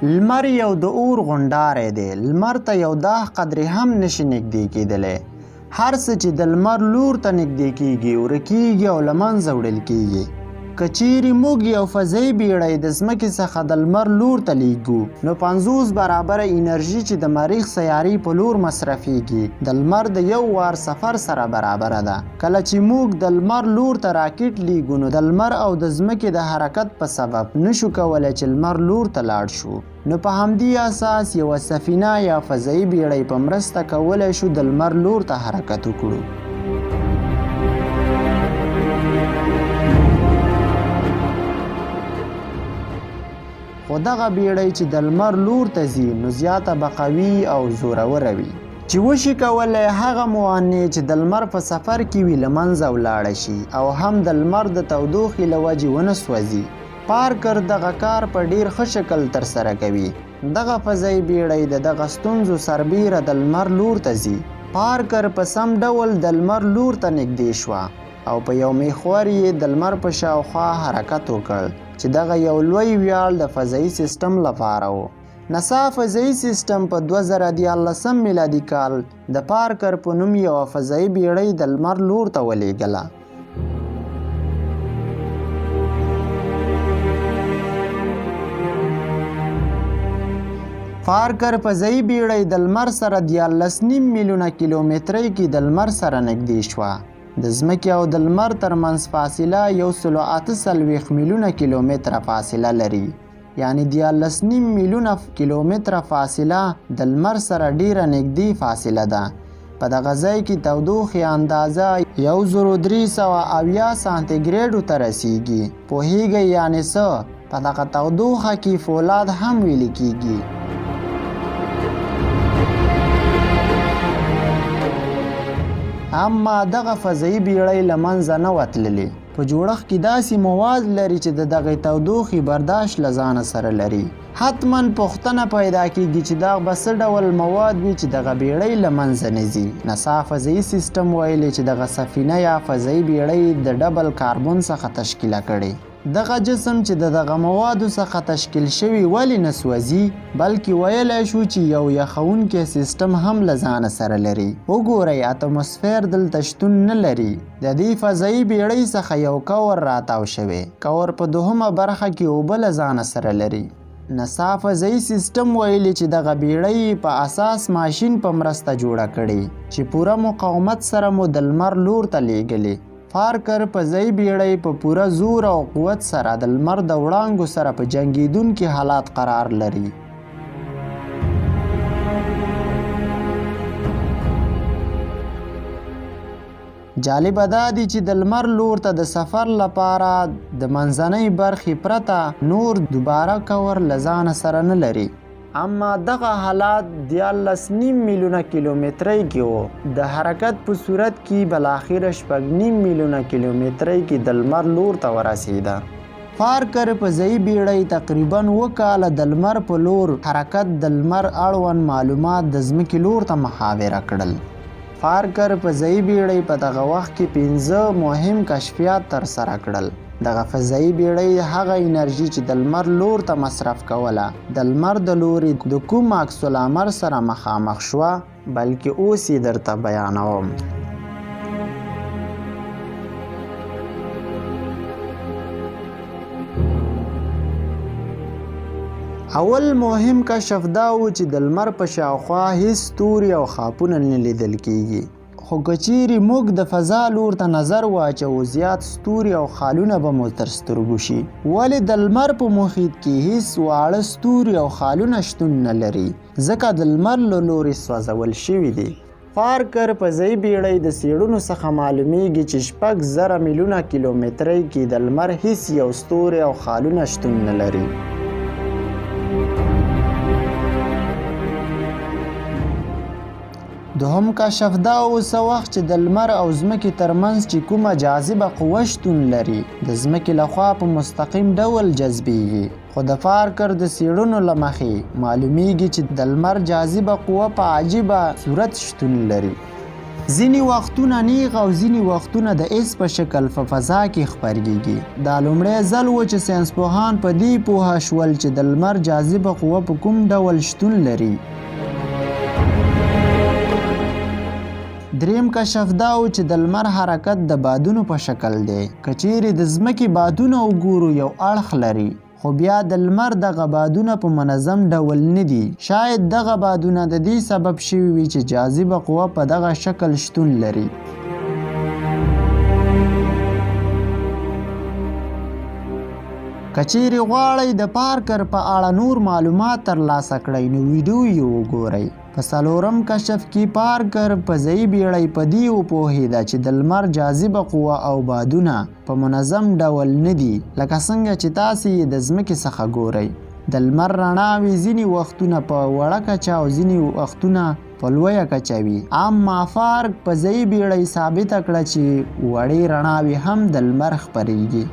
لمر یو د اور غونډاری دی. لمر ته یو داغ قدرې هم نشي نږدې کیدلی. هر څه چې د لمر لور ته نږدې کیږي ورکیږي او له منځه وړل کیږي. که چیرې موږ یو فضایي بیړۍ د ځمکې څخه د لمر لور ته لیږو نو 50 برابره انرژي چې د مریخ سیارې په لور مصرفیږي د لمر د یو وار سفر سره برابره ده. کله چې موږ د لمر لور ته راکټ لیږو نو د لمر او د ځمکې د حرکت په سبب نشو کولی چې لمر لور ته لاړ شو. نو په همدې اساس یوه سفینه یا فضایي بیړۍ په مرسته کولی شو د لمر لور ته حرکت وکړو. خو دغه بیړۍ چې د لمر لور ته ځي نو زیاته به قوي او زوروره وي چې وشي کولی هغه موانع چې د لمر په سفر کې وي له منځه ولاړه شي او هم د لمر د تودوخې له وجې ونه سوځي. پارکر دغه کار په ډیر ښه شکل ترسره کوي. دغه فضایي بیړۍ د دغه ستونزو سربیره د لمر لور ته ځي. پارکر په سم ډول د لمر لور ته نږدې شوه او په یو میخور یې د لمر په شاوخوا حرکت وکړ چې دغه یو لوی ویاړ د فضایي سیستم لپاره و. ناسا فضایي سیستم په 2014 میلادي کال د پارکر په نوم یوه فضایي بیړۍ د لمر لور ته ولیږله. پارکر فضایي بیړۍ د لمر سره 14.5 میلیونه کیلومترۍ کې د لمر سره نږدې شوه. د ځمکې او د لمر ترمنځ فاصله 148 میلیونه کیلومتره فاصله لري. یعنی 14.5 میلیونه کیلومتره فاصله د لمر سره ډیره نږدې فاصله ده. په دغه ځای کې تودوخې اندازه 1370 سانتیګریډو ته رسیږي. پوهیږئ یعنی څه؟ په دغه تودوخه کې فولاد هم ویلې کیږي. اما دغه فضایي بیړۍ له منځه نه وتللې. په جوړښت کې داسې مواد لري چې د دغې تودوخې برداشت له ځانه سره لري. حتما پوښتنه پیدا کیږي چې دا به څه ډول مواد وي چې دغه بیړۍ له منځه نه ځي. ناسا فضایي سیستم ویلي چې دغه سفینه یا فضایي بیړۍ د ډبل کاربن څخه تشکیله کړي. دغه جسم چې د دغه موادو څخه تشکیل شوي ولې نه سوځي بلکې ویلی شو چې یو یخونکی سیستم هم له ځانه سره لري. وګورئ اتموسفیر دلته شتون نه لري. د دې فضایي بیړۍ څخه یو کور راتاو شوی. کور په دوهمه برخه کې اوبه له ځانه سره لري. ناسا فضایي سیستم ویلي چې دغه بیړۍ په اساس ماشین په مرسته جوړه کړي چې پوره مقاومت سره مو د لمر لور ته لیږلي. پارکر فضایي بیړۍ په پوره زور او قوت سره د لمر د وړانګو سره په جنګیدونکي حالات قرار لري. جالبه دا دی چې د لمر لور ته د سفر لپاره د منځنۍ برخې پرته نور دوباره کور له ځانه سره نه لري. اما دغه حالات 14.5 میلیونه کیلومترۍ کې و. د حرکت په صورت کې بالاخره 6.5 میلیونه کیلومترۍ کې د لمر لور ته ورسېده. پارکر فضایي بیړۍ تقریبا 2 کاله د لمر په لور حرکت د لمر اړوند معلومات د ځمکې لور ته محاوره کړل. پارکر فضایي بیړۍ په دغه وخت کې 15 مهم کشفیات ترسره کړل. دغه فضایي بیړۍ هغه انرژي چې د لمر لور ته مصرف کوله د لمر د لورې د کوم عکس العمل سره مخامخ شوه بلکې اوس یې درته بیانوم. اول مهم کشف دا و چې د لمر په شاوخوا هیڅ ستوري او خاپونه نه لیدل کیږي. خو که چیرې موږ د فضا لور ته نظر واچو زیات ستوري او خالونه به مو تر سترګو شي. ولې د لمر په محیط کې هیڅ واړه ستوري او خالونه شتون نه لري ځکه د لمر له لورې سوځول شوي دي. پارکر فضایي بیړۍ د څېړنو څخه معلومیږي چې 6,000 میلیونه کیلومترۍ کې د لمر هیڅ یو ستوری او خالونه شتون نه لري. دوهم کشف دا اوسه وخت چې د لمر او ځمکې ترمنځ چې کومه جاذبه قوه شتون لري د ځمکې لخوا په مستقیم ډول جذبیږي. خو د پارکر د څېړنو له مخې معلومیږي چې د لمر جاذبه قوه په عجیبه صورت شتون لري. ځینې وختونه نیغ او ځینې وختونه د اس په شکل په فضا کې خپرېږي. دا لومړی ځل و چې ساینسپوهان په دې پوهه شول چې د لمر جاذبه قوه په کوم ډول شتون لري. دریم کشف دا و چې د لمر حرکت د بادونو په شکل دی. که چیرې د ځمکې بادونه وګورو یو اړخ لري، خو بیا د لمر دغه بادونه په منظم ډول نه دي. شاید دغه بادونه د دې سبب شوي وي چې جاذبه قوه په دغه شکل شتون لري. که چیرې غواړئ د پارکر په اړه نور معلومات ترلاسه کړئ نو ویډیو یې وګورئ. په څلورم کشف کې پارکر فضايي بیړۍ په دې وپوهېده چې د لمر جاذبه قوه او بادونه په منظم ډول نه دي لکه څنګه چې تاسې یې د ځمکې څخه ګورئ. د لمر رڼاوې ځینې وختونه په وړه کچه او ځینې وختونه په لویه کچه وي. اما پارک فضايي بیړۍ ثابته کړه چې وړې رڼاوې هم د لمر خپرېږي.